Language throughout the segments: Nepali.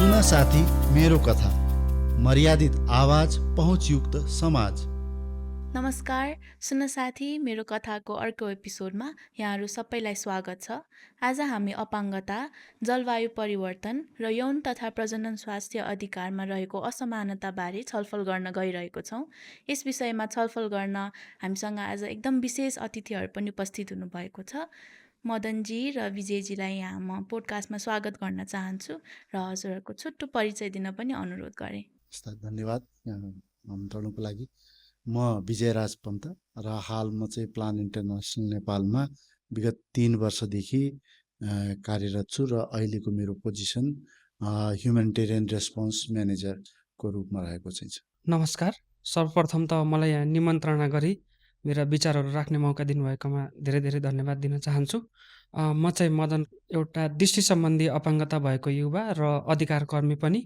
सुन साथी मेरो कथा, मर्यादित आवाज, पहुँचयुक्त समाज। नमस्कार, सुन साथी मेरो कथाको अर्को एपिसोडमा यहाँहरू सबैलाई स्वागत छ। आज हामी अपाङ्गता, जलवायु परिवर्तन र यौन तथा प्रजनन स्वास्थ्य अधिकारमा रहेको असमानताबारे छलफल गर्न गइरहेको छौँ। यस विषयमा छलफल गर्न हामीसँग आज एकदम विशेष अतिथिहरू पनि उपस्थित हुनुभएको छ। मदनजी र विजयजीलाई यहाँ म पोडकास्टमा स्वागत गर्न चाहन्छु र हजुरहरूको छुट्टो परिचय दिन पनि अनुरोध गरेँ। धन्यवाद आमन्त्रणको लागि। म विजयराज पन्त र हाल म चाहिँ प्लान इन्टरनेसनल नेपालमा विगत 3 वर्षदेखि कार्यरत छु र अहिलेको मेरो पोजिसन ह्युमेनिटेरियन रेस्पोन्स म्यानेजरको रूपमा रहेको चाहिँ छ। नमस्कार, सर्वप्रथम त मलाई यहाँ निमन्त्रणा गरी मेरा विचारहरू राख्ने मौका दिनुभएकोमा धेरै धेरै धन्यवाद दिन चाहन्छु। म चाहिँ मदन, एउटा दृष्टि सम्बन्धी अपाङ्गता भएको युवा र अधिकार कर्मी पनि,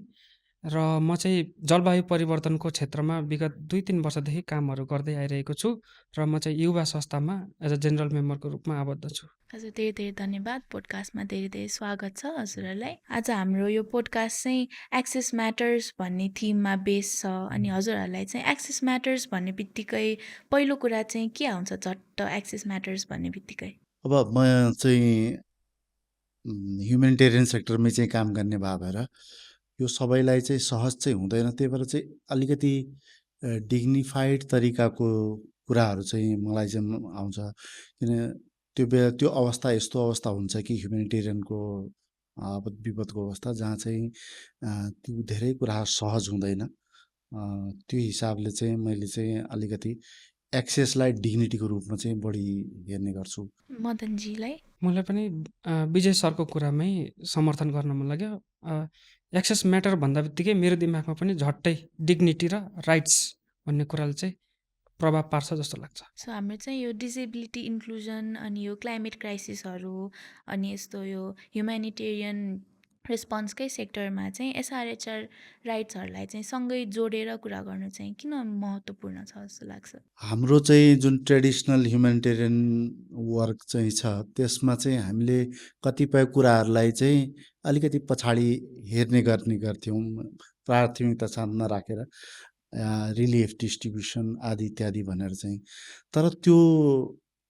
र म चाहिँ जलवायु परिवर्तनको क्षेत्रमा विगत 2-3 वर्षदेखि कामहरू गर्दै आइरहेको छु र म चाहिँ युवा संस्थामा एज अ जेनरल मेम्बरको रूपमा आबद्ध छु। हजुर धेरै धेरै धन्यवाद। पोडकास्टमा धेरै धेरै स्वागत छ हजुरहरूलाई। आज हाम्रो यो पोडकास्ट चाहिँ एक्सेस म्याटर्स भन्ने थिममा बेस छ। अनि हजुरहरूलाई चाहिँ एक्सेस म्याटर्स भन्ने बित्तिकै पहिलो कुरा चाहिँ के आउँछ झट्ट एक्सेस म्याटर्स भन्ने बित्तिकै? अब म चाहिँ ह्युमेनिटेरियन सेक्टरमै चाहिँ काम गर्ने भएर यो सबैलाई चाहिँ सहज चाहिँ हुँदैन। त्यही भएर चाहिँ अलिकति डिग्निफाइड तरिकाको कुराहरू चाहिँ मलाई चाहिँ आउँछ। किन त्यो अवस्था यस्तो अवस्था हुन्छ कि ह्युमेनिटेरियनको आपद विपदको अवस्था जहाँ चाहिँ त्यो धेरै कुरा सहज हुँदैन। त्यो हिसाबले चाहिँ मैले चाहिँ अलिकति एक्सेसलाई डिग्निटीको रूपमा चाहिँ बढी हेर्ने गर्छु। मदनजीलाई? मलाई पनि विजय सरको कुरामै समर्थन गर्न मन लाग्यो। एक्सेस म्याटर भन्दा बित्तिकै मेरो दिमागमा पनि झट्टै डिग्निटी र राइट्स भन्ने कुराले चाहिँ प्रभाव पार्छ जस्तो लाग्छ। सो हाम्रो चाहिँ यो डिसेबिलिटी इन्क्लुजन अनि यो क्लाइमेट क्राइसिसहरू अनि यस्तो यो ह्युमेनिटेरियन रेस्पोन्सकै सेक्टरमा चाहिँ एसआरएचआर राइट्सहरूलाई चाहिँ सँगै जोडेर कुरा गर्नु चाहिँ किन महत्त्वपूर्ण छ जस्तो लाग्छ? हाम्रो चाहिँ जुन ट्रेडिसनल ह्युमेनिटेरियन वर्क चाहिँ छ त्यसमा चाहिँ हामीले कतिपय कुराहरूलाई चाहिँ अलिकति पछाडि हेर्ने गर्ने गर्थ्यौँ, प्राथमिकता साथमा राखेर रिलिफ डिस्ट्रिब्युसन आदि इत्यादि भनेर चाहिँ। तर त्यो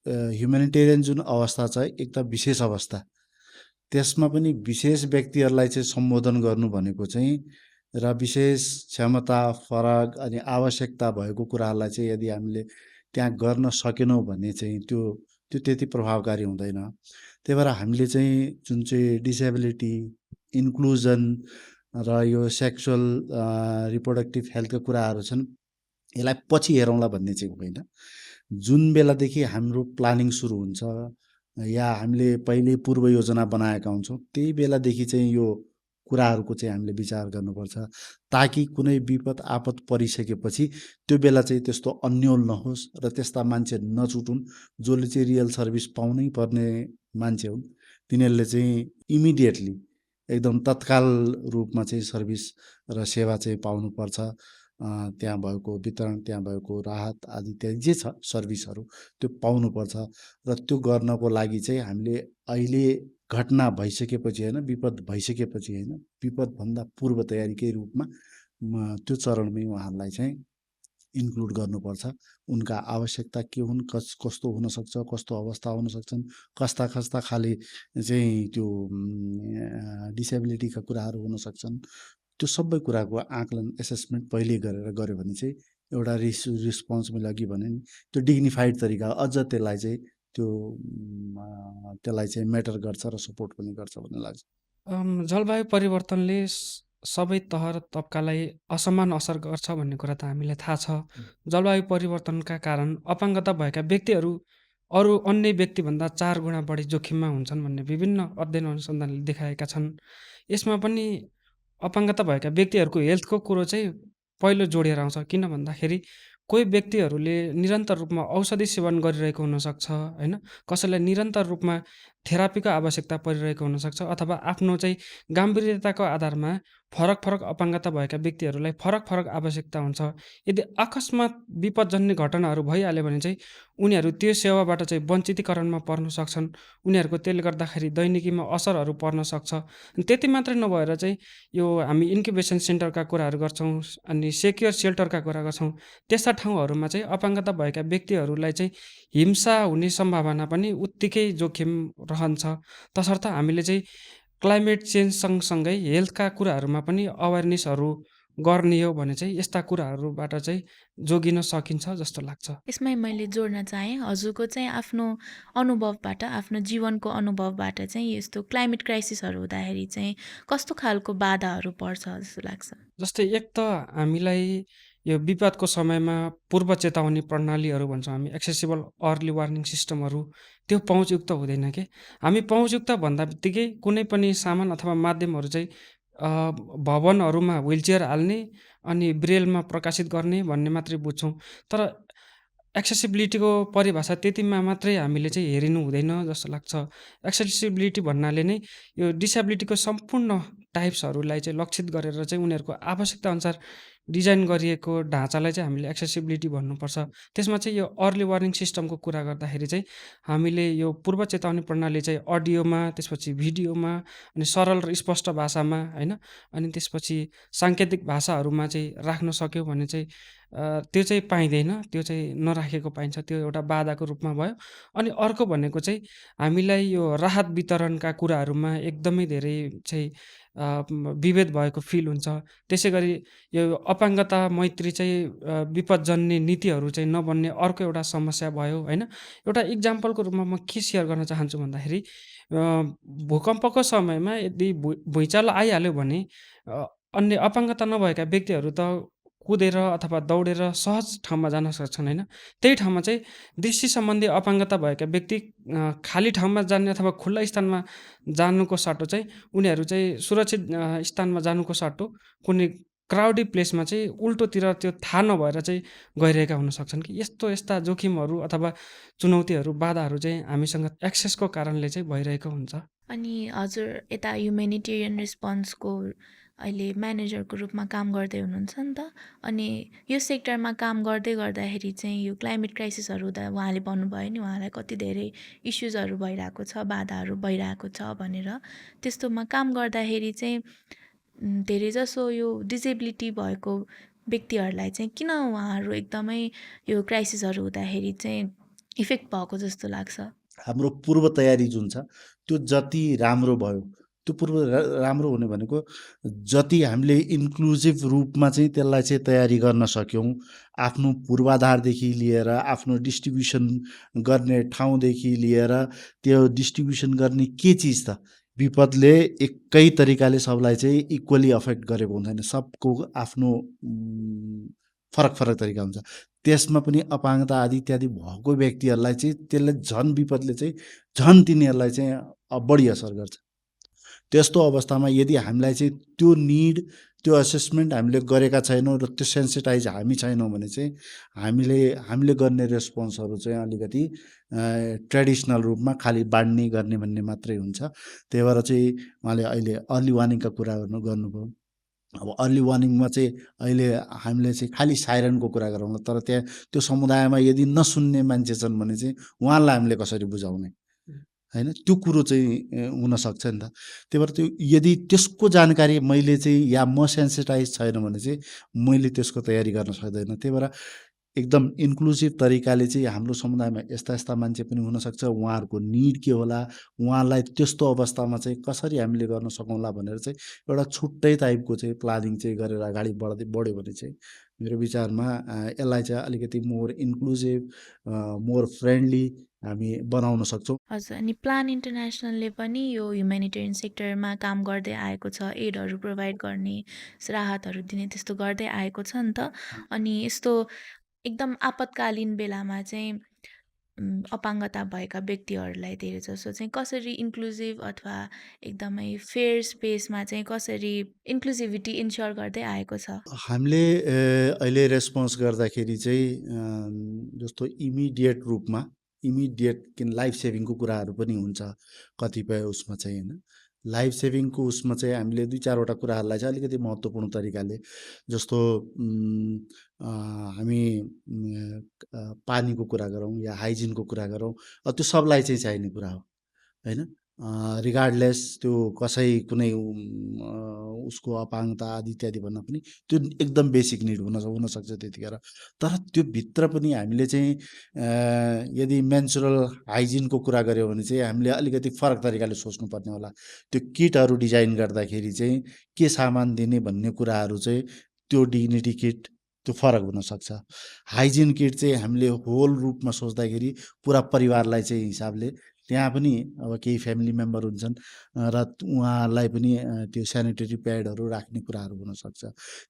ह्युमेनिटेरियन जुन अवस्था छ एकदम विशेष अवस्था, त्यसमा पनि विशेष व्यक्तिहरूलाई चाहिँ सम्बोधन गर्नु भनेको चाहिँ र विशेष क्षमता, फरक अनि आवश्यकता भएको कुराहरूलाई चाहिँ यदि हामीले त्यहाँ गर्न सकेनौँ भने चाहिँ त्यो त्यति प्रभावकारी हुँदैन। त्यही भएर हामीले चाहिँ जुन चाहिँ डिसेबिलिटी, इन्क्लुजन र यो सेक्सुअल रिप्रोडक्टिभ हेल्थका कुराहरू छन् यसलाई पछि हेरौँला भन्ने चाहिँ होइन। जुन बेलादेखि हाम्रो प्लानिङ सुरु हुन्छ या हामीले पहिले पूर्व योजना बनाएका हुन्छौँ त्यही बेलादेखि चाहिँ यो कुराहरूको चाहिँ हामीले विचार गर्नुपर्छ, ताकि कुनै विपद आपद परिसकेपछि त्यो बेला चाहिँ त्यस्तो अन्यल नहोस् र त्यस्ता मान्छे नछुटुन् जसले चाहिँ रियल सर्भिस पाउनै पर्ने मान्छे हुन्। तिनीहरूले चाहिँ इमिडिएटली एकदम तत्काल रूपमा चाहिँ सर्भिस र सेवा चाहिँ पाउनुपर्छ। त्यहाँ भएको वितरण, त्यहाँ भएको राहत आदि इत्यादि जे छ सर्भिसहरू त्यो पाउनुपर्छ। र त्यो गर्नको लागि चाहिँ हामीले अहिले घटना भइसकेपछि होइन, विपद भइसकेपछि होइन, विपदभन्दा पूर्व तयारीकै रूपमा त्यो चरणमै उहाँहरूलाई चाहिँ इन्क्लुड गर्नुपर्छ। उनका आवश्यकता के हुन्, कस्तो हुनसक्छ, कस्तो अवस्था हुन सक्छन्, कस्ता कस्ता खाले चाहिँ त्यो डिसेबिलिटीका कुराहरू हुन सक्छन्, त्यो सबै कुराको आकलन एसेसमेन्ट पहिले गरेर गऱ्यो भने चाहिँ एउटा रिस्पोन्स मैले अघि भने नि त्यो डिग्निफाइड तरिका अझ त्यसलाई चाहिँ म्याटर गर्छ र सपोर्ट पनि गर्छ भन्ने लाग्छ। जलवायु परिवर्तनले सबै तह र तबकालाई असमान असर गर्छ भन्ने कुरा त हामीलाई थाहा छ। जलवायु परिवर्तनका कारण अपाङ्गता भएका व्यक्तिहरू अरू अन्य व्यक्तिभन्दा 4 गुणा बढी जोखिममा हुन्छन् भन्ने विभिन्न अध्ययन अनुसन्धानले देखाएका छन्। यसमा पनि अपाङ्गता भएका व्यक्तिहरूको हेल्थको कुरो चाहिँ पहिलो जोडिएर आउँछ। किन भन्दाखेरि कोही व्यक्तिहरूले निरन्तर रूपमा औषधि सेवन गरिरहेको हुनसक्छ होइन, कसैलाई निरन्तर रूपमा थेरापीको आवश्यकता परिरहेको हुनसक्छ, अथवा आफ्नो चाहिँ गम्भीर्यताको आधारमा फरक अपाङ्गता भएका व्यक्तिहरूलाई फरक आवश्यकता हुन्छ। यदि अकस्मात विपदजन्य घटनाहरू भइहाल्यो भने चाहिँ उनीहरू त्यो सेवाबाट चाहिँ वञ्चितीकरणमा पर्न सक्छन्। उनीहरूको त्यसले गर्दाखेरि दैनिकीमा असरहरू पर्न सक्छ। अनि त्यति मात्रै नभएर चाहिँ यो हामी इन्क्युबेसन सेन्टरका कुराहरू गर्छौँ, अनि सेक्युर सेल्टरका कुरा गर्छौँ। त्यस्ता ठाउँहरूमा चाहिँ अपाङ्गता भएका व्यक्तिहरूलाई चाहिँ हिंसा हुने सम्भावना पनि उत्तिकै जोखिम रहन्छ। तसर्थ हामीले चाहिँ क्लाइमेट चेन्ज सँगसँगै हेल्थका कुराहरूमा पनि अवेरनेसहरू गर्ने हो भने चाहिँ यस्ता कुराहरूबाट चाहिँ जोगिन सकिन्छ जस्तो लाग्छ। यसमै मैले जोड्न चाहेँ, हजुरको चाहिँ आफ्नो अनुभवबाट, आफ्नो जीवनको अनुभवबाट चाहिँ यस्तो क्लाइमेट क्राइसिसहरू हुँदाखेरि चाहिँ कस्तो खालको बाधाहरू पर्छ जस्तो लाग्छ? जस्तै एक त हामीलाई यो विपदको समयमा पूर्व चेतावनी प्रणालीहरू भन्छौँ हामी, एक्सेसिबल अर्ली वार्निङ सिस्टमहरू, त्यो पहुँचयुक्त हुँदैन के। हामी पहुँचयुक्त भन्दा बित्तिकै कुनै पनि सामान अथवा माध्यमहरू चाहिँ भवनहरूमा व्हिलचेयर हाल्ने अनि ब्रेलमा प्रकाशित गर्ने भन्ने मात्रै बुझ्छौँ। तर एक्सेसिबिलिटीको परिभाषा त्यतिमा मात्रै हामीले चाहिँ हेरिनु हुँदैन जस्तो लाग्छ। एक्सेसिबिलिटी भन्नाले नै यो डिसेबिलिटीको सम्पूर्ण टाइप्सहरूलाई चाहिँ लक्षित गरेर चाहिँ उनीहरूको आवश्यकता अनुसार डिजाइन गरिएको ढाँचालाई चाहिँ हामीले एक्सेसिबिलिटी भन्नुपर्छ। त्यसमा चाहिँ यो अर्ली वार्निङ सिस्टमको कुरा गर्दाखेरि चाहिँ हामीले यो पूर्व चेतावनी प्रणाली चाहिँ अडियोमा, त्यसपछि भिडियोमा, अनि सरल र स्पष्ट भाषामा होइन, अनि त्यसपछि साङ्केतिक भाषाहरूमा चाहिँ राख्न सक्यो भने चाहिँ त्यो चाहिँ पाइँदैन, त्यो चाहिँ नराखेको पाइन्छ, त्यो एउटा बाधाको रूपमा भयो। अनि अर्को भनेको चाहिँ हामीलाई यो राहत वितरणका कुराहरूमा एकदमै धेरै चाहिँ विभेद भएको फिल हुन्छ। त्यसै गरी यो अपाङ्गता मैत्री चाहिँ विपदजन्य नीतिहरू चाहिँ नबन्ने अर्को एउटा समस्या भयो होइन। एउटा इक्जाम्पलको रूपमा म के सेयर गर्न चाहन्छु भन्दाखेरि भूकम्पको समयमा यदि भुइँचालो आइहाल्यो भने अन्य अपाङ्गता नभएका व्यक्तिहरू त कुदेर अथवा दौडेर सहज ठाउँमा जान सक्छन् होइन। त्यही ठाउँमा चाहिँ दृष्टि सम्बन्धी अपाङ्गता भएका व्यक्ति खाली ठाउँमा जाने अथवा खुल्ला स्थानमा जानुको सट्टो चाहिँ उनीहरू चाहिँ सुरक्षित स्थानमा जानुको सट्टो कुनै क्राउडी प्लेसमा चाहिँ उल्टोतिर त्यो थाहा नभएर चाहिँ गइरहेका हुन सक्छन् कि। यस्ता जोखिमहरू अथवा चुनौतीहरू, बाधाहरू चाहिँ हामीसँग एक्सेसको कारणले चाहिँ भइरहेको हुन्छ। अनि हजुर यता ह्युमेनिटेरियन रेस्पोन्सको अहिले म्यानेजरको रूपमा काम गर्दै हुनुहुन्छ नि त। अनि यो सेक्टरमा काम गर्दै गर्दाखेरि चाहिँ यो क्लाइमेट क्राइसिसहरू हुँदा उहाँले भन्नुभयो नि उहाँलाई कति धेरै इस्युजहरू भइरहेको छ, बाधाहरू भइरहेको छ भनेर। त्यस्तोमा काम गर्दाखेरि चाहिँ धेरैजसो यो डिसेबिलिटी भएको व्यक्तिहरूलाई चाहिँ किन उहाँहरू एकदमै यो क्राइसिसहरू हुँदाखेरि चाहिँ इफेक्ट भएको जस्तो लाग्छ? हाम्रो पूर्व तयारी जुन छ त्यो जति राम्रो भयो, त्यो पूर्व राम्रो हुने भनेको जति हामीले इन्क्लुजिभ रूपमा चाहिँ त्यसलाई चाहिँ तयारी गर्न सक्यौँ, आफ्नो पूर्वाधारदेखि लिएर आफ्नो डिस्ट्रिब्युसन गर्ने ठाउँदेखि लिएर त्यो डिस्ट्रिब्युसन गर्ने के चिज त विपदले एकै तरिकाले सबलाई चाहिँ इक्वली अफेक्ट गरेको हुँदैन। सबको आफ्नो फरक तरिका हुन्छ। त्यसमा पनि अपाङ्गता आदि इत्यादि भएको व्यक्तिहरूलाई चाहिँ त्यसले झन् विपदले चाहिँ झन् तिनीहरूलाई चाहिँ बढी असर गर्छ। त्यस्तो अवस्थामा यदि हामीलाई चाहिँ त्यो निड, त्यो असेसमेन्ट हामीले गरेका छैनौँ र त्यो सेन्सिटाइज हामी छैनौँ भने चाहिँ हामीले गर्ने रेस्पोन्सहरू चाहिँ अलिकति ट्रेडिसनल रूपमा खालि बाँड्ने गर्ने भन्ने मात्रै हुन्छ। त्यही भएर चाहिँ उहाँले अहिले अर्ली वार्निङका कुरा गर्नुभयो। अब अर्ली वार्निङमा चाहिँ अहिले हामीले चाहिँ खालि साइरनको कुरा गरौँला, तर त्यहाँ त्यो समुदायमा यदि नसुन्ने मान्छे छन् भने चाहिँ उहाँलाई हामीले कसरी बुझाउने होइन, त्यो कुरो चाहिँ हुनसक्छ नि त। त्यही भएर त्यो यदि त्यसको जानकारी मैले चाहिँ या म सेन्सिटाइज छैन भने चाहिँ मैले त्यसको तयारी गर्न सक्दैन। त्यही भएर एकदम इन्क्लुसिभ तरिकाले चाहिँ हाम्रो समुदायमा यस्ता मान्छे पनि हुनसक्छ, उहाँहरूको निड के होला, उहाँलाई त्यस्तो अवस्थामा चाहिँ कसरी हामीले गर्न सकौँला भनेर चाहिँ एउटा छुट्टै टाइपको चाहिँ प्लानिङ चाहिँ गरेर अगाडि बढ्यो भने चाहिँ मेरो विचारमा यसलाई चाहिँ अलिकति मोर इन्क्लुसिभ, मोर फ्रेन्डली हामी बनाउन सक्छौँ। हजुर, अनि प्लान इन्टरनेसनलले पनि यो ह्युमेनिटेरियन सेक्टरमा काम गर्दै आएको छ, एडहरू प्रोभाइड गर्ने, राहतहरू दिने त्यस्तो गर्दै आएको छ नि त। अनि यस्तो एकदम आपतकालीन बेलामा चाहिँ अपाङ्गता भएका व्यक्तिहरूलाई धेरैजसो चाहिँ कसरी इन्क्लुजिभ अथवा एकदमै फेयर स्पेसमा चाहिँ कसरी इन्क्लुजिभिटी इन्स्योर गर्दै आएको छ? हामीले अहिले रेस्पोन्स गर्दाखेरि चाहिँ जस्तो इमिडिएट रूपमा किन लाइफ सेभिङको कुराहरू पनि हुन्छ कतिपय उसमा चाहिँ होइन। लाइफ सेभिङको उसमा चाहिँ हामीले 2-4 वटा कुराहरूलाई चाहिँ अलिकति महत्त्वपूर्ण तरिकाले जस्तो हामी पानीको कुरा गरौँ या हाइजिनको कुरा गरौँ, त्यो सबलाई चाहिँ चाहिने कुरा हो, होइन? रिगार्डलेस त्यो कसै कुनै उसको अपाङ्गता आदि इत्यादि भन्दा पनि त्यो एकदम बेसिक निड हुनसक्छ त्यतिखेर। तर त्यो भित्र पनि हामीले चाहिँ यदि मेन्सुरल हाइजिनको कुरा गऱ्यौँ भने चाहिँ हामीले अलिकति फरक तरिकाले सोच्नुपर्ने होला। त्यो किटहरू डिजाइन गर्दाखेरि चाहिँ के सामान दिने भन्ने कुराहरू चाहिँ त्यो डिग्निटी किट त्यो फरक हुनसक्छ। हाइजिन किट चाहिँ हामीले होल रूपमा सोच्दाखेरि पुरा परिवारलाई चाहिँ हिसाबले त्यहाँ पनि अब केही फ्यामिली मेम्बर हुन्छन् र उहाँहरूलाई पनि त्यो सेनिटरी प्याडहरू राख्ने कुराहरू हुनसक्छ।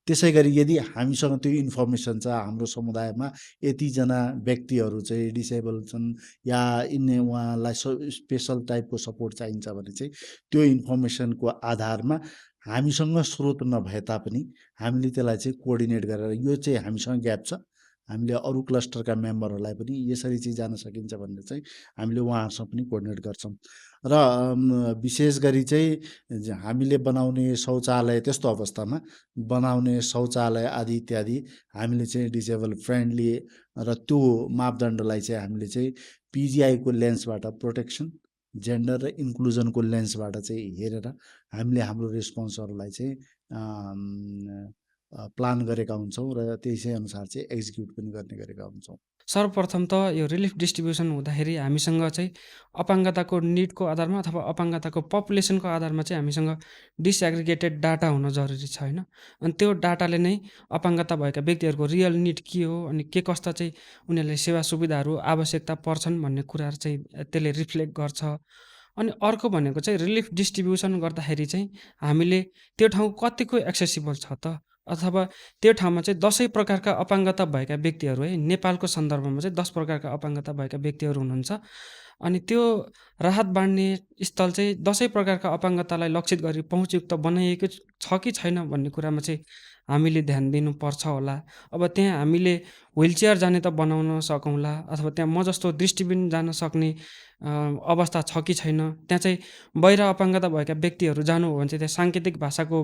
त्यसै गरी यदि हामीसँग त्यो इन्फर्मेसन छ हाम्रो समुदायमा यतिजना व्यक्तिहरू चाहिँ डिसेबल छन् या उहाँलाई स्पेसल टाइपको सपोर्ट चाहिन्छ भने चाहिँ त्यो इन्फर्मेसनको आधारमा हामीसँग स्रोत नभए तापनि हामीले त्यसलाई चाहिँ कोअर्डिनेट गरेर यो चाहिँ हामीसँग ग्याप छ, हामीले अरू क्लस्टरका मेम्बरहरूलाई पनि यसरी चाहिँ जान सकिन्छ भनेर चाहिँ हामीले उहाँहरूसँग पनि कोअर्डिनेट गर्छौँ। र विशेष गरी चाहिँ हामीले बनाउने शौचालय त्यस्तो अवस्थामा बनाउने शौचालय आदि इत्यादि हामीले चाहिँ डिसेबल फ्रेन्डली र त्यो मापदण्डलाई चाहिँ हामीले चाहिँ पिजिआईको लेन्सबाट प्रोटेक्सन, जेन्डर र इन्क्लुजनको लेन्सबाट चाहिँ हेरेर हामीले हाम्रो रेस्पोन्सहरूलाई चाहिँ प्लान गरेका हुन्छौँ र त्यसै अनुसार चाहिँ एक्जिक्युट पनि गर्ने गरेका हुन्छौँ। सर्वप्रथम त यो रिलिफ डिस्ट्रिब्युसन हुँदाखेरि हामीसँग चाहिँ अपाङ्गताको निडको आधारमा अथवा अपाङ्गताको पपुलेसनको आधारमा चाहिँ हामीसँग डिसएग्रिगेटेड डाटा हुन जरुरी छ, होइन? अनि त्यो डाटाले नै अपाङ्गता भएका व्यक्तिहरूको रियल निड के हो, अनि के कस्ता चाहिँ उनीहरूलाई सेवा सुविधाहरू आवश्यकता पर्छन् भन्ने कुराहरू चाहिँ त्यसले रिफ्लेक्ट गर्छ। अनि अर्को भनेको चाहिँ रिलिफ डिस्ट्रिब्युसन गर्दाखेरि चाहिँ हामीले त्यो ठाउँ कतिको एक्सेसिबल छ त, अथवा त्यो ठाउँमा चाहिँ 10 प्रकारका अपाङ्गता भएका व्यक्तिहरू, है, नेपालको सन्दर्भमा चाहिँ 10 प्रकारका अपाङ्गता भएका व्यक्तिहरू हुनुहुन्छ। अनि त्यो राहत बाँड्ने स्थल चाहिँ 10 प्रकारका अपाङ्गतालाई लक्षित गरी पहुँचयुक्त बनाइएको छ कि छैन भन्ने कुरामा चाहिँ हामीले ध्यान दिनुपर्छ होला। अब त्यहाँ हामीले व्हिलचेयर जाने त बनाउन सकौँला, अथवा त्यहाँ म जस्तो दृष्टिबिन जान सक्ने अवस्था छ कि छैन, त्यहाँ चाहिँ बाहिर अपाङ्गता भएका व्यक्तिहरू जानु हो भने चाहिँ त्यहाँ साङ्केतिक भाषाको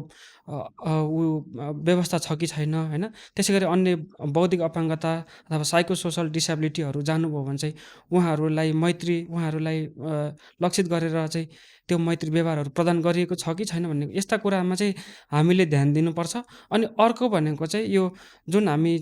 व्यवस्था छ कि छैन, होइन? त्यसै गरी अन्य बौद्धिक अपाङ्गता अथवा साइको सोसल डिसेबिलिटीहरू जानुभयो भने चाहिँ उहाँहरूलाई लक्षित गरेर चाहिँ त्यो मैत्री व्यवहारहरू प्रदान गरिएको छ कि छैन भन्ने यस्ता कुरामा चाहिँ हामीले ध्यान दिनुपर्छ। अनि अर्को भनेको चाहिँ यो जुन हामी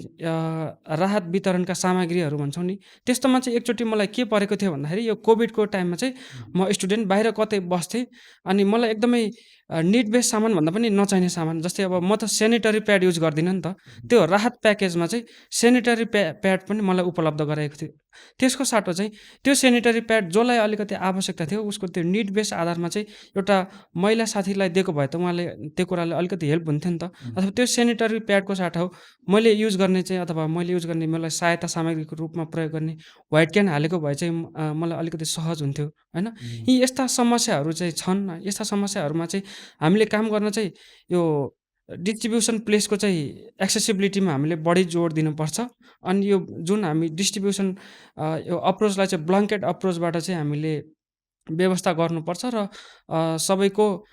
राहत वितरणका सामग्रीहरू भन्छौँ नि, त्यस्तोमा चाहिँ एकचोटि मलाई के परेको थियो भन्दाखेरि यो कोभिडको टाइममा चाहिँ म स्टुडेन्ट बाहिर कतै बस्थेँ, अनि मलाई एकदमै निड बेस सामान भन्दा पनि नचाहिने सामान, जस्तै अब म त सेनिटरी प्याड युज गर्दिनँ नि त, त्यो राहत प्याकेजमा चाहिँ सेनिटरी प्याड पनि मलाई उपलब्ध गराएको थियो। त्यसको साटो चाहिँ त्यो सेनिटरी प्याड जसलाई अलिकति आवश्यकता थियो उसको त्यो निड बेस आधारमा चाहिँ एउटा महिला साथीलाई दिएको भए त उहाँले त्यो कुराले अलिकति हेल्प हुन्थ्यो नि त। अथवा त्यो सेनिटरी प्याडको साटो मैले युज गर्ने चाहिँ, अथवा मैले युज गर्ने मलाई सहायता सामग्रीको रूपमा प्रयोग गर्ने व्हाइट क्यान हालेको भए चाहिँ मलाई अलिकति सहज हुन्थ्यो, होइन? यी यस्ता समस्याहरू चाहिँ छन्। यस्ता समस्याहरूमा चाहिँ हामीले काम गर्न चाहिँ यो डिस्ट्रिब्युसन प्लेसको चाहिँ एक्सेसिबिलिटीमा हामीले बढी जोड दिनुपर्छ। अनि यो जुन हामी डिस्ट्रिब्युसन यो अप्रोचलाई चाहिँ ब्ल्याङ्केट अप्रोचबाट चाहिँ हामीले व्यवस्था गर्नुपर्छ र सबैको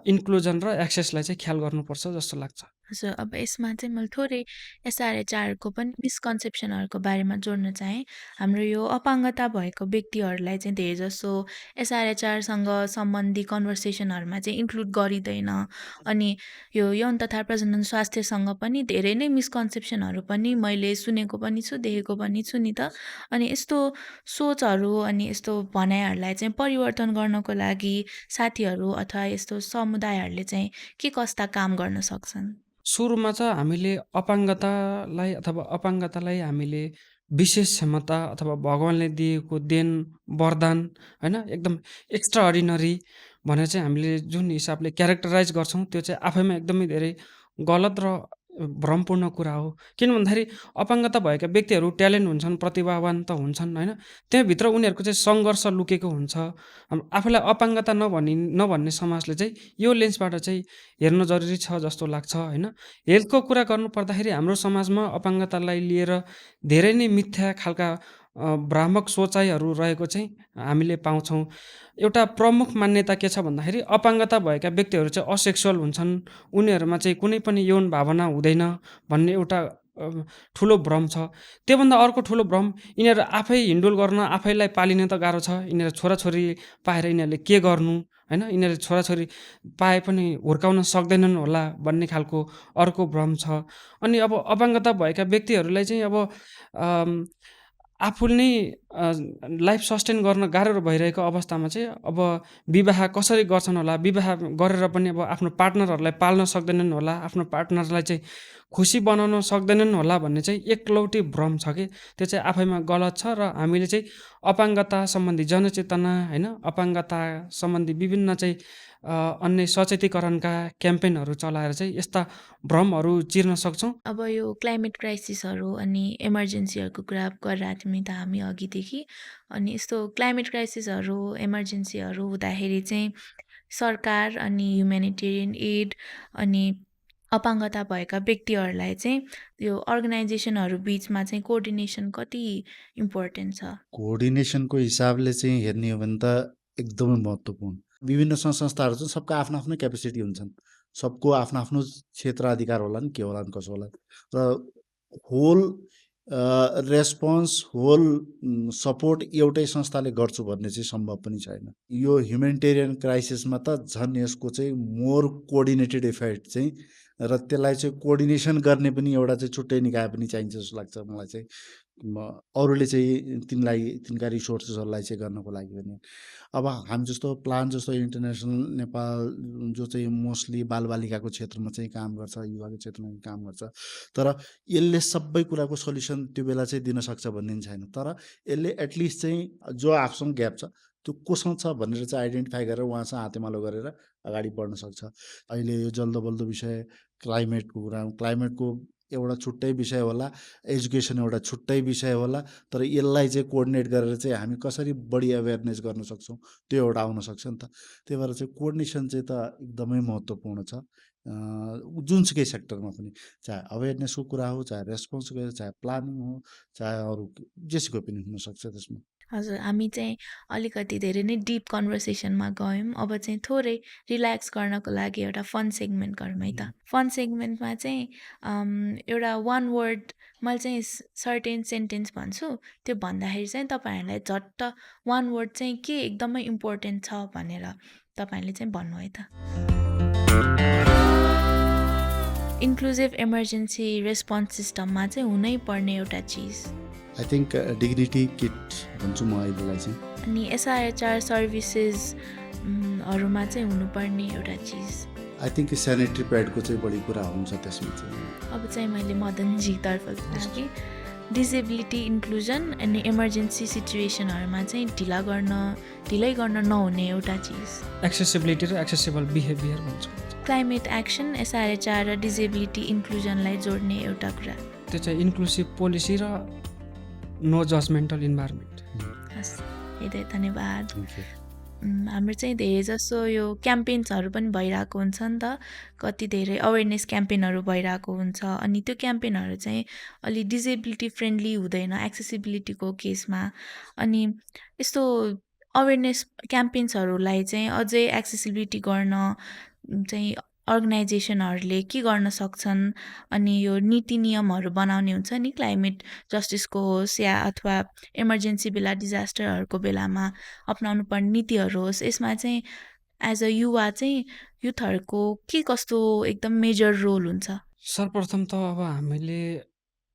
इन्क्लुजन र एक्सेसलाई चाहिँ ख्याल गर्नुपर्छ जस्तो लाग्छ। हजुर, अब यसमा चाहिँ मैले थोरै एसआरएचआरको पनि मिसकन्सेप्सनहरूको बारेमा जोड्न चाहेँ। हाम्रो यो अपाङ्गता भएको व्यक्तिहरूलाई चाहिँ धेरै जसो एसआरएचआरसँग सम्बन्धी कन्भर्सेसनहरूमा चाहिँ इन्क्लुड गरिँदैन। अनि यो यौन तथा प्रजनन स्वास्थ्यसँग पनि धेरै नै मिसकन्सेप्सनहरू पनि मैले सुनेको पनि छु, देखेको पनि छु नि त। अनि यस्तो सोचहरू अनि यस्तो भनाइहरूलाई चाहिँ परिवर्तन गर्नको लागि साथीहरू अथवा यस्तो समुदायहरूले चाहिँ के कस्ता काम गर्न सक्छन्? सुरुमा चाहिँ हामीले अपाङ्गतालाई हामीले विशेष क्षमता अथवा भगवानले दिएको देन, वरदान, होइन, एकदम एक्स्ट्रा अर्डिनरी भनेर चाहिँ हामीले जुन हिसाबले क्यारेक्टराइज गर्छौँ त्यो चाहिँ आफैमा एकदमै धेरै गलत र भ्रमपूर्ण कुरा हो। किन भन्दाखेरि अपाङ्गता भएका व्यक्तिहरू ट्यालेन्ट हुन्छन्, प्रतिभावान त हुन्छन्, होइन? त्यहाँभित्र उनीहरूको चाहिँ सङ्घर्ष लुकेको हुन्छ। आफूलाई अपाङ्गता नभन्ने समाजले चाहिँ यो लेन्सबाट चाहिँ हेर्न जरुरी छ जस्तो लाग्छ, होइन? हेल्थको कुरा गर्नु पर्दाखेरि हाम्रो समाजमा अपाङ्गतालाई लिएर धेरै नै मिथ्या खालका भ्रामक सोचाइहरू रहेको चाहिँ हामीले पाउँछौँ। एउटा प्रमुख मान्यता के छ भन्दाखेरि अपाङ्गता भएका व्यक्तिहरू चाहिँ असेक्सुअल हुन्छन्, उनीहरूमा चाहिँ कुनै पनि यौन भावना हुँदैन भन्ने एउटा ठुलो भ्रम छ। त्योभन्दा अर्को ठुलो भ्रम, यिनीहरू आफै हिँडुल गर्न, आफैलाई पालिन त गाह्रो छ, यिनीहरू छोराछोरी पाएर यिनीहरूले के गर्नु, होइन? यिनीहरू छोराछोरी पाए पनि हुर्काउन सक्दैनन् होला भन्ने खालको अर्को भ्रम छ। अनि अब अपाङ्गता भएका व्यक्तिहरूलाई चाहिँ अब आफू नै लाइफ सस्टेन गर्न गाह्रो भइरहेको अवस्थामा चाहिँ अब विवाह कसरी गर्छन् होला, विवाह गरेर पनि अब आफ्नो पार्टनरहरूलाई पाल्न सक्दैनन् होला, आफ्नो पार्टनरलाई चाहिँ खुसी बनाउन सक्दैनन् होला भन्ने चाहिँ एकलौटी भ्रम छ कि त्यो चाहिँ आफैमा गलत छ। र हामीले चाहिँ अपाङ्गता सम्बन्धी जनचेतना, होइन, अपाङ्गता सम्बन्धी विभिन्न चाहिँ अन्य सचेतीकरणका क्याम्पेनहरू चलाएर चाहिँ यस्ता भ्रमहरू चिर्न सक्छौँ। अब यो क्लाइमेट क्राइसिसहरू अनि इमर्जेन्सीहरूको कुरा गरिरहेको थियौँ त हामी अघिदेखि। अनि यस्तो क्लाइमेट क्राइसिसहरू, इमर्जेन्सीहरू हुँदाखेरि चाहिँ सरकार अनि ह्युमेनिटेरियन एड अनि अपाङ्गता भएका व्यक्तिहरूलाई चाहिँ यो अर्गनाइजेसनहरू बिचमा चाहिँ कोअर्डिनेसन कति इम्पोर्टेन्ट छ? कोअर्डिनेसनको हिसाबले चाहिँ हेर्ने हो भने त एकदमै महत्त्वपूर्ण। विभिन्न सङ्घ-संस्थाहरू चाहिँ सबको आफ्नो आफ्नो क्यापेसिटी हुन्छन्, सबको आफ्नो आफ्नो क्षेत्राधिकार होला नि, के होला नि, कसो होला नि। र होल रेस्पोन्स, होल सपोर्ट एउटै संस्थाले गर्छु भन्ने चाहिँ सम्भव पनि छैन। यो ह्युमेनिटेरियन क्राइसिसमा त झन् यसको चाहिँ मोर कोअर्डिनेटेड इफेक्ट चाहिँ, र त्यसलाई चाहिँ कोअर्डिनेसन गर्ने पनि एउटा चाहिँ छुट्टै निकाय पनि चाहिन्छ जस्तो लाग्छ मलाई चाहिँ। अरूले चाहिँ तिनका रिसोर्सेसहरूलाई चाहिँ गर्नको लागि पनि। अब हामी जस्तो प्लान जस्तो इन्टरनेसनल नेपाल जो चाहिँ मोस्टली बालबालिकाको क्षेत्रमा चाहिँ काम गर्छ, युवाको क्षेत्रमा काम गर्छ, तर यसले सबै कुराको सल्युसन त्यो बेला चाहिँ दिन सक्छ भन्ने पनि छैन। तर यसले एटलिस्ट चाहिँ जो आफूसँग ग्याप छ त्यो कोसँग छ भनेर चाहिँ आइडेन्टिफाई गरेर उहाँसँग हातेमालो गरेर अगाडि बढ्न सक्छ। अहिले यो जल्दोबल्दो विषय क्लाइमेटको कुरा, क्लाइमेटको एउटा छुट्टै विषय होला, एजुकेसन एउटा छुट्टै विषय होला, तर यसलाई चाहिँ कोअर्डिनेट गरेर चाहिँ हामी कसरी बढी अवेरनेस गर्न सक्छौँ त्यो एउटा आउन सक्छ नि त। त्यही भएर चाहिँ कोअर्डिनेसन चाहिँ त एकदमै महत्त्वपूर्ण छ जुनसुकै सेक्टरमा पनि, चाहे अवेरनेसको कुरा हो, चाहे रेस्पोन्सको, चाहे प्लानिङ हो, चाहे अरू जेसुकै पनि हुनसक्छ त्यसमा। हजुर, हामी चाहिँ अलिकति धेरै नै डिप कन्भर्सेसनमा गयौँ। अब चाहिँ थोरै रिल्याक्स गर्नको लागि एउटा फन सेगमेन्ट गरौँ है त। फन सेगमेन्टमा चाहिँ एउटा वान वर्ड मैले चाहिँ सर्टेन सेन्टेन्स भन्छु, त्यो भन्दाखेरि चाहिँ तपाईँहरूलाई झट्ट वान वर्ड चाहिँ के एकदमै इम्पोर्टेन्ट छ भनेर तपाईँहरूले चाहिँ भन्नु है त। इन्क्लुजिभ इमर्जेन्सी रेस्पोन्स सिस्टममा चाहिँ हुनै पर्ने एउटा चिज। आई थिङ्क डिग्निटी किट भन्छु म अहिलेलाई चाहिँ। अनि एसआइएचआर सर्भिसेसहरूमा चाहिँ हुनुपर्ने एउटा चिज। आई थिङ्क सेनिटरी प्याडको चाहिँ बढी कुरा हुन्छ त्यसमा चाहिँ। अब चाहिँ मैले मदनजीतर्फ कि डिसेबिलिटी इन्क्लुजन अनि इमर्जेन्सी सिचुएसनहरूमा चाहिँ ढिलै गर्न नहुने एउटा चिज। एक्सेसिबिलिटी र एक्सेसिबल बिहेभियर भन्छ। क्लाइमेट एक्सन, एसआइएचआर र डिसेबिलिटी इन्क्लुजनलाई जोड्ने एउटा कुरा। त्यो चाहिँ इन्क्लुसिभ पोलिसी र नो जजमेन्टल इन्भाइरोमेन्ट। हस्, धेरै धन्यवाद। हाम्रो चाहिँ धेरै जसो यो क्याम्पेन्सहरू पनि भइरहेको हुन्छ नि त, कति धेरै अवेरनेस क्याम्पेनहरू भइरहेको हुन्छ। अनि त्यो क्याम्पेनहरू चाहिँ अलि डिसेबिलिटी फ्रेन्डली हुँदैन एक्सेसिबिलिटीको केसमा। अनि यस्तो अवेरनेस क्याम्पेन्सहरूलाई चाहिँ अझै एक्सेसिबिलिटी गर्न चाहिँ अर्गनाइजेसनहरूले के गर्न सक्छन्, अनि यो नीति नियमहरू बनाउने हुन्छ नि, क्लाइमेट जस्टिसको होस् या अथवा इमर्जेन्सी बेला डिजास्टरहरूको बेलामा अपनाउनु पर्ने नीतिहरू होस्, यसमा चाहिँ एज अ युवा चाहिँ युथहरूको के कस्तो एकदम मेजर रोल हुन्छ? सर्वप्रथम त अब हामीले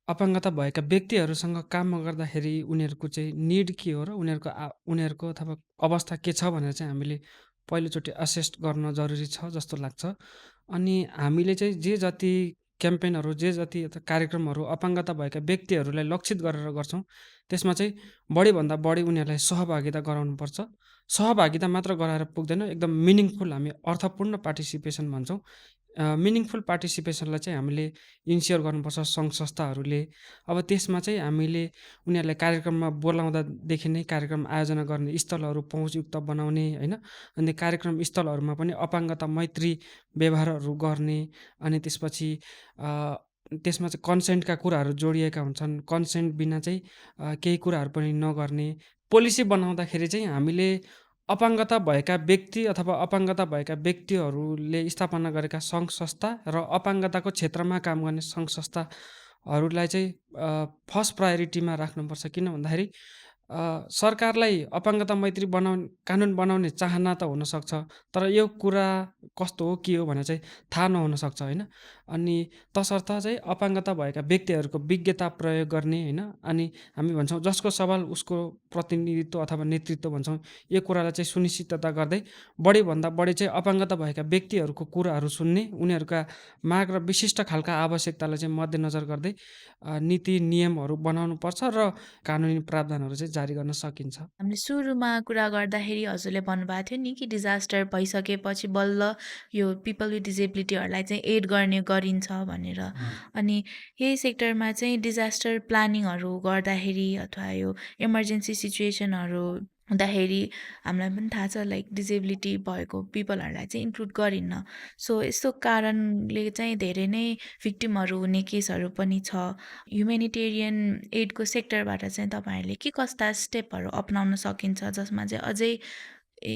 अपाङ्गता भएका व्यक्तिहरूसँग काम गर्दाखेरि उनीहरूको चाहिँ निड के हो र उनीहरूको अथवा अवस्था के छ भनेर चाहिँ हामीले पहिलोचोटि असेस गर्न जरुरी छ जस्तो लाग्छ। अनि हामीले चाहिँ जे जति क्याम्पेनहरू, जे जति कार्यक्रमहरू अपाङ्गता भएका व्यक्तिहरूलाई लक्षित गरेर गर्छौँ, त्यसमा चाहिँ बढीभन्दा बढी उनीहरूलाई सहभागिता गराउनुपर्छ। सहभागिता मात्र गराएर पुग्दैन, एकदम मिनिङफुल, हामी अर्थपूर्ण पार्टिसिपेसन भन्छौँ। मिनिङफुल पार्टिसिपेसनलाई चाहिँ हामीले इनिसियर गर्नुपर्छ सङ्घ संस्थाहरूले। अब त्यसमा चाहिँ हामीले उनीहरूलाई कार्यक्रममा बोलाउँदादेखि नै कार्यक्रम आयोजना गर्ने स्थलहरू पहुँचयुक्त बनाउने, होइन, अनि कार्यक्रम स्थलहरूमा पनि अपाङ्गता मैत्री व्यवहारहरू गर्ने, अनि त्यसपछि त्यसमा चाहिँ कन्सेन्टका कुराहरू जोडिएका हुन्छन्। कन्सेन्ट बिना चाहिँ केही कुराहरू पनि नगर्ने। पोलिसी बनाउँदाखेरि चाहिँ हामीले अपाङ्गता भएका व्यक्ति अथवा अपाङ्गता भएका व्यक्तिहरूले स्थापना गरेका सङ्घ संस्था र अपाङ्गताको क्षेत्रमा काम गर्ने सङ्घ संस्थाहरूलाई चाहिँ फर्स्ट प्रायोरिटीमा राख्नुपर्छ। किन भन्दाखेरि सरकारलाई अपाङ्गता मैत्री कानुन बनाउने चाहना त हुनसक्छ, तर यो कुरा कस्तो हो के हो भनेर चाहिँ थाहा नहुन सक्छ होइन। अनि तसर्थ चाहिँ अपाङ्गता भएका व्यक्तिहरूको विज्ञता प्रयोग गर्ने होइन। अनि हामी भन्छौँ जसको सवाल उसको प्रतिनिधित्व अथवा नेतृत्व भन्छौँ, यो कुरालाई चाहिँ सुनिश्चितता गर्दै बढीभन्दा बढी चाहिँ अपाङ्गता भएका व्यक्तिहरूको कुराहरू सुन्ने, उनीहरूका माग र विशिष्ट खालका आवश्यकतालाई चाहिँ मध्यनजर गर्दै नीति नियमहरू बनाउनुपर्छ र कानुनी प्रावधानहरू चाहिँ जारी गर्न सकिन्छ। हामीले सुरुमा कुरा गर्दाखेरि हजुरले भन्नुभएको थियो नि कि डिजास्टर भइसकेपछि बल्ल यो पिपल विथ डिजेबिलिटीहरूलाई चाहिँ एड गर्ने गरिन्छ भनेर। अनि यही सेक्टरमा चाहिँ डिजास्टर प्लानिङहरू गर्दाखेरि अथवा यो इमर्जेन्सी सिचुएसनहरू हुँदाखेरि हामीलाई पनि थाहा छ लाइक डिजेबिलिटी भएको पिपलहरूलाई चाहिँ इन्क्लुड गरिन्न। सो यस्तो कारणले चाहिँ धेरै नै भिक्टिमहरू हुने केसहरू पनि छ। ह्युमेनिटेरियन एडको सेक्टरबाट चाहिँ तपाईँहरूले के कस्ता स्टेपहरू अपनाउन सकिन्छ जसमा चाहिँ अझै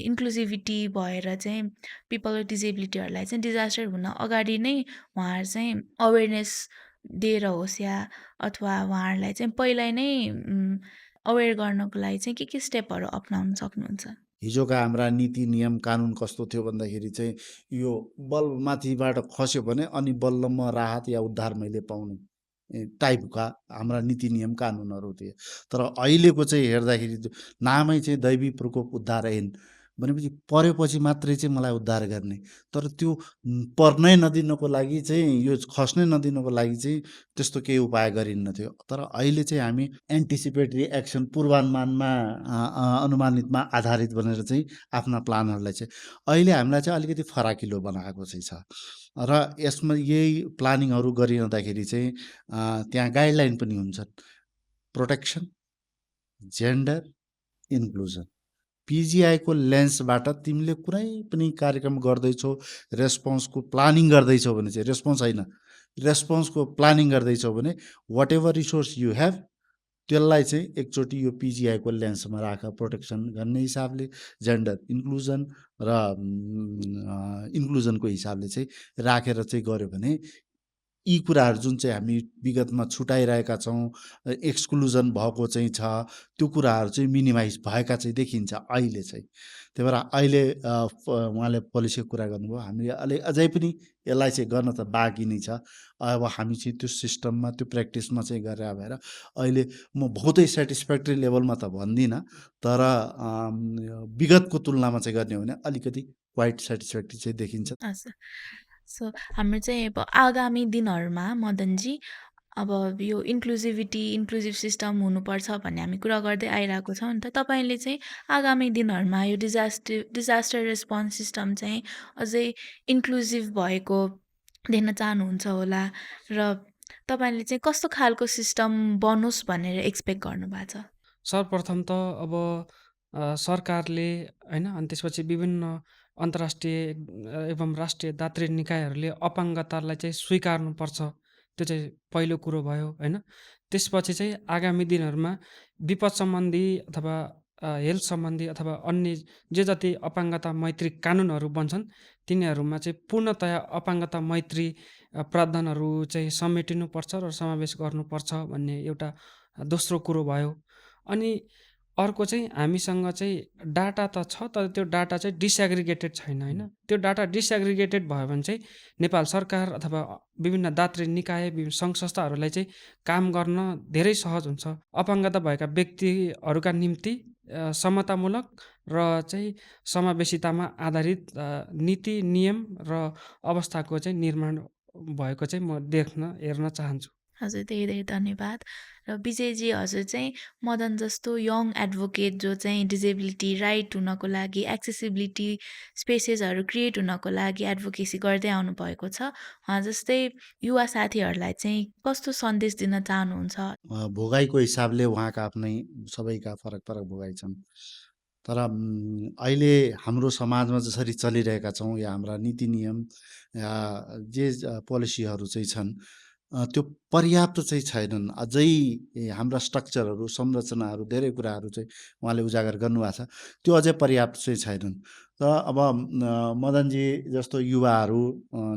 इन्क्लुजिभिटी भएर चाहिँ पिपल विथ डिजेबिलिटीहरूलाई चाहिँ डिजास्टर हुन अगाडि नै उहाँहरू चाहिँ अवेरनेस दिएर होस् या अथवा उहाँहरूलाई चाहिँ पहिल्यै नै अवेर गर्नको लागि चाहिँ के स्टेपहरू अपनाउन सक्नुहुन्छ? हिजोका हाम्रा नीति नियम कानुन कस्तो थियो भन्दाखेरि चाहिँ यो बल्ब माथिबाट खस्यो भने अनि बल्ल म राहत या उद्धार मैले पाउने टाइपका हाम्रा नीति नियम कानुनहरू थिए। तर अहिलेको चाहिँ हेर्दाखेरि नामै चाहिँ दैवी प्रकोप उद्धार ऐन भनेपछि परेपछि मात्रै चाहिँ मलाई उद्धार गर्ने, तर त्यो पर्नै नदिनको लागि चाहिँ यो खस्नै नदिनको लागि चाहिँ त्यस्तो केही उपाय गरिन्न थियो। तर अहिले चाहिँ हामी एन्टिसिपेटरी एक्सन पूर्वानुमानमा अनुमानितमा आधारित बनेर चाहिँ आफ्ना प्लानहरूलाई चाहिँ अहिले हामीलाई चाहिँ अलिकति फराकिलो बनाएको चाहिँ छ र यसमा यही प्लानिङहरू गरिरहँदाखेरि चाहिँ त्यहाँ गाइडलाइन पनि हुन्छन्। Protection, gender, inclusion. पिजिआईको लेन्सबाट तिमीले कुनै पनि कार्यक्रम गर्दैछौ, रेस्पोन्सको प्लानिङ गर्दैछौ भने चाहिँ रेस्पोन्स होइन, रेस्पोन्सको प्लानिङ गर्दैछौ भने whatever resource you have त्यसलाई चाहिँ एकचोटि यो पिजिआईको लेन्समा राख। प्रोटेक्सन गर्ने हिसाबले, जेन्डर इन्क्लुजन र इन्क्लुजनको हिसाबले चाहिँ राखेर चाहिँ गऱ्यो भने यी कुराहरू जुन चाहिँ हामी विगतमा छुटाइरहेका छौँ, एक्सक्लुजन भएको चाहिँ छ, त्यो कुराहरू चाहिँ मिनिमाइज भएका चाहिँ देखिन्छ अहिले चाहिँ। त्यही भएर अहिले उहाँले पोलिसीको कुरा गर्नुभयो, हामीले अझै पनि यसलाई चाहिँ गर्न त बाँकी नै छ। अब हामी चाहिँ त्यो सिस्टममा त्यो प्र्याक्टिसमा चाहिँ गरेर भएर अहिले म बहुतै सेटिस्फ्याक्ट्री लेभलमा त भन्दिनँ, तर विगतको तुलनामा चाहिँ गर्ने हो भने अलिकति क्वाइट सेटिस्फ्याक्ट्री चाहिँ देखिन्छ। हजुर। सो हाम्रो चाहिँ अब आगामी दिनहरूमा मदनजी अब यो इन्क्लुजिभ सिस्टम हुनुपर्छ भन्ने हामी कुरा गर्दै आइरहेको छौँ नि त। तपाईँले चाहिँ आगामी दिनहरूमा यो डिजास्टर रेस्पोन्स सिस्टम चाहिँ अझै इन्क्लुजिभ भएको देख्न चाहनुहुन्छ होला र तपाईँले चाहिँ कस्तो खालको सिस्टम बनोस् भनेर एक्सपेक्ट गर्नुभएको छ? सर्वप्रथम त अब सरकारले होइन, अनि त्यसपछि विभिन्न अन्तर्राष्ट्रिय एवं राष्ट्रिय दात्री निकायहरूले अपाङ्गतालाई चाहिँ स्वीकार्नुपर्छ। त्यो चाहिँ पहिलो कुरो भयो होइन। त्यसपछि चाहिँ आगामी दिनहरूमा विपद सम्बन्धी अथवा हेल्थ सम्बन्धी अथवा अन्य जे जति अपाङ्गता मैत्री कानुनहरू बन्छन् तिनीहरूमा चाहिँ पूर्णतया अपाङ्गता मैत्री प्रावधानहरू चाहिँ समेटिनुपर्छ र समावेश गर्नुपर्छ भन्ने एउटा दोस्रो कुरो भयो। अनि अर्को चाहिँ हामीसँग चाहिँ डाटा त छ, तर त्यो डाटा चाहिँ डिसएग्रिगेटेड छैन होइन। त्यो डाटा डिसएग्रिगेटेड भयो भने चाहिँ नेपाल सरकार अथवा विभिन्न दात्री निकाय, विभिन्न सङ्घ संस्थाहरूलाई चाहिँ काम गर्न धेरै सहज हुन्छ। अपाङ्गता भएका व्यक्तिहरूका निम्ति समतामूलक र चाहिँ समावेशितामा आधारित नीति नियम र अवस्थाको चाहिँ निर्माण भएको चाहिँ म हेर्न चाहन्छु। हजुर, धेरै धेरै धन्यवाद। र विजयजी, हजुर चाहिँ मदन जस्तो यङ एडभोकेट जो चाहिँ डिजेबिलिटी राइट हुनको लागि, एक्सेसिबिलिटी स्पेसेसहरू क्रिएट हुनको लागि एडभोकेसी गर्दै आउनुभएको छ। उहाँ जस्तै युवा साथीहरूलाई चाहिँ कस्तो सन्देश दिन चाहनुहुन्छ? भोगाइको हिसाबले उहाँका आफ्नै सबैका फरक फरक भोगाइ छन्, तर अहिले हाम्रो समाजमा जसरी चलिरहेका छौँ या हाम्रा नीति नियम या जे पोलिसीहरू चाहिँ छन् त्यो पर्याप्त चाहिँ छैनन्। अझै हाम्रा स्ट्रक्चरहरू, संरचनाहरू, धेरै कुराहरू चाहिँ उहाँले उजागर गर्नुभएको छ। त्यो अझै पर्याप्त चाहिँ छैनन्। र अब मदनजी जस्तो युवाहरू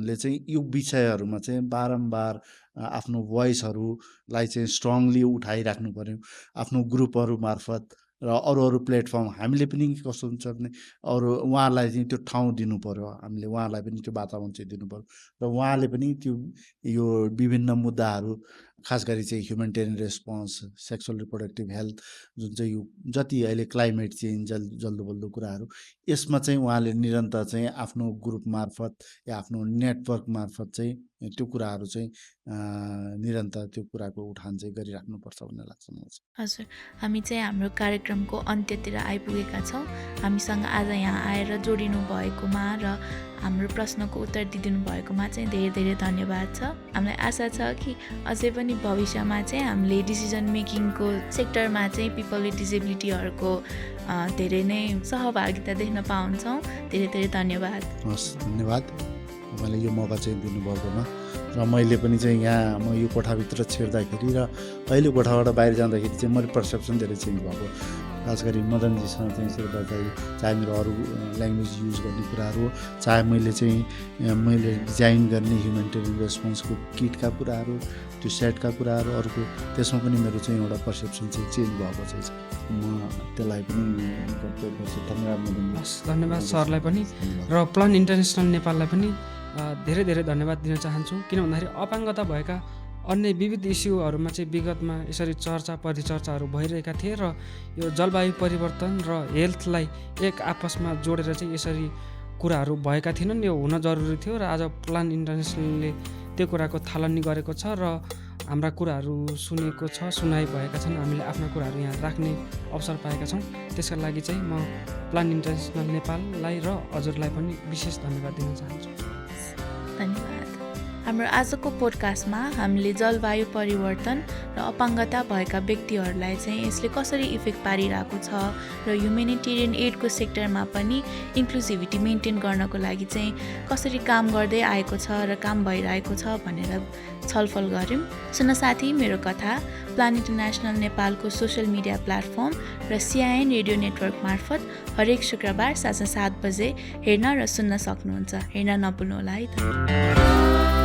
ले चाहिँ यो विषयहरूमा चाहिँ बारम्बार आफ्नो भोइसहरूलाई चाहिँ स्ट्रङली उठाइराख्नु पर्यो आफ्नो ग्रुपहरू मार्फत र अरू प्लेटफर्म। हामीले पनि कस्तो हुन्छ भने उहाँहरूलाई चाहिँ त्यो ठाउँ दिनु पर्यो, हामीले उहाँहरूलाई पनि त्यो वातावरण चाहिँ दिनु पर्यो र उहाँले पनि त्यो यो विभिन्न मुद्दाहरू, खास गरी चाहिँ humanitarian response, sexual reproductive health, जुन चाहिँ यो जति अहिले क्लाइमेट चेन्ज जल्दोबल्दो कुराहरू, यसमा चाहिँ उहाँले निरन्तर चाहिँ आफ्नो ग्रुप मार्फत या आफ्नो नेटवर्क मार्फत चाहिँ त्यो कुराहरू चाहिँ निरन्तर त्यो कुराको उठान चाहिँ गरिराख्नुपर्छ भन्ने लाग्छ मलाई चाहिँ। हजुर, हामी चाहिँ हाम्रो कार्यक्रमको अन्त्यतिर आइपुगेका छौँ। हामीसँग आज यहाँ आएर जोडिनु भएकोमा र हाम्रो प्रश्नको उत्तर दिइदिनु भएकोमा चाहिँ धेरै धेरै धन्यवाद छ। हामीलाई आशा छ कि अझै पनि भविष्यमा चाहिँ हामीले डिसिजन मेकिङको सेक्टरमा चाहिँ पिपल विथ डिसेबिलिटीहरूको धेरै नै सहभागिता देख्न पाउँछौँ। धेरै धेरै धन्यवाद। हस्, धन्यवाद तपाईँले यो मौका चाहिँ दिनुभएकोमा। र मैले पनि चाहिँ यहाँ म यो कोठाभित्र छिर्दाखेरि र अहिले कोठाबाट बाहिर जाँदाखेरि चाहिँ मेरो पर्सेप्सन धेरै चेन्ज भएको। खास गरी मदनजीसँग चाहिँ शेर्पा दाइ, चाहे मेरो अरू ल्याङ्ग्वेज युज गर्ने कुराहरू, चाहे मैले डिजाइन गर्ने ह्युमेनिटेरियन रेस्पोन्सको किटका कुराहरू, त्यो सेटका कुराहरू, अरूको त्यसमा पनि मेरो चाहिँ एउटा पर्सेप्सन चाहिँ चेन्ज भएको चाहिँ छ। म त्यसलाई पनि धन्यवाद मदनजी। हस्, धन्यवाद सरलाई पनि र प्लान इन्टरनेसनल नेपाललाई पनि धेरै धेरै धन्यवाद दिन चाहन्छु। किन भन्दाखेरि अपाङ्गता भएका अन्य विविध इस्युहरूमा चाहिँ विगतमा यसरी चर्चा परिचर्चाहरू भइरहेका थिए र यो जलवायु परिवर्तन र हेल्थलाई एक आपसमा जोडेर चाहिँ यसरी कुराहरू भएका थिएनन्। यो हुन जरुरी थियो र आज प्लान इन्टरनेसनलले त्यो कुराको थालनी गरेको छ र हाम्रा कुराहरू सुनेको छ, सुनाइ भएका छन्। हामीले आफ्ना कुराहरू यहाँ राख्ने अवसर पाएका छौँ। त्यसका लागि चाहिँ म प्लान इन्टरनेसनल नेपाललाई र हजुरलाई पनि विशेष धन्यवाद दिन चाहन्छु। धन्यवाद। हाम्रो आजको पोडकास्टमा हामीले जलवायु परिवर्तन र अपाङ्गता भएका व्यक्तिहरूलाई चाहिँ यसले कसरी इफेक्ट पारिरहेको छ र ह्युमेनिटेरियन एडको सेक्टरमा पनि इन्क्लुसिभिटी मेन्टेन गर्नको लागि चाहिँ कसरी काम गर्दै आएको छ र काम भइरहेको छ भनेर छलफल गऱ्यौँ। सुन साथी मेरो कथा प्लान इन्टरनेसनल नेपालको सोसियल मिडिया प्लेटफर्म र CIN रेडियो नेटवर्क मार्फत हरेक शुक्रबार साँझ 7 बजे हेर्न र सुन्न सक्नुहुन्छ। हेर्न नभुल्नुहोला है त।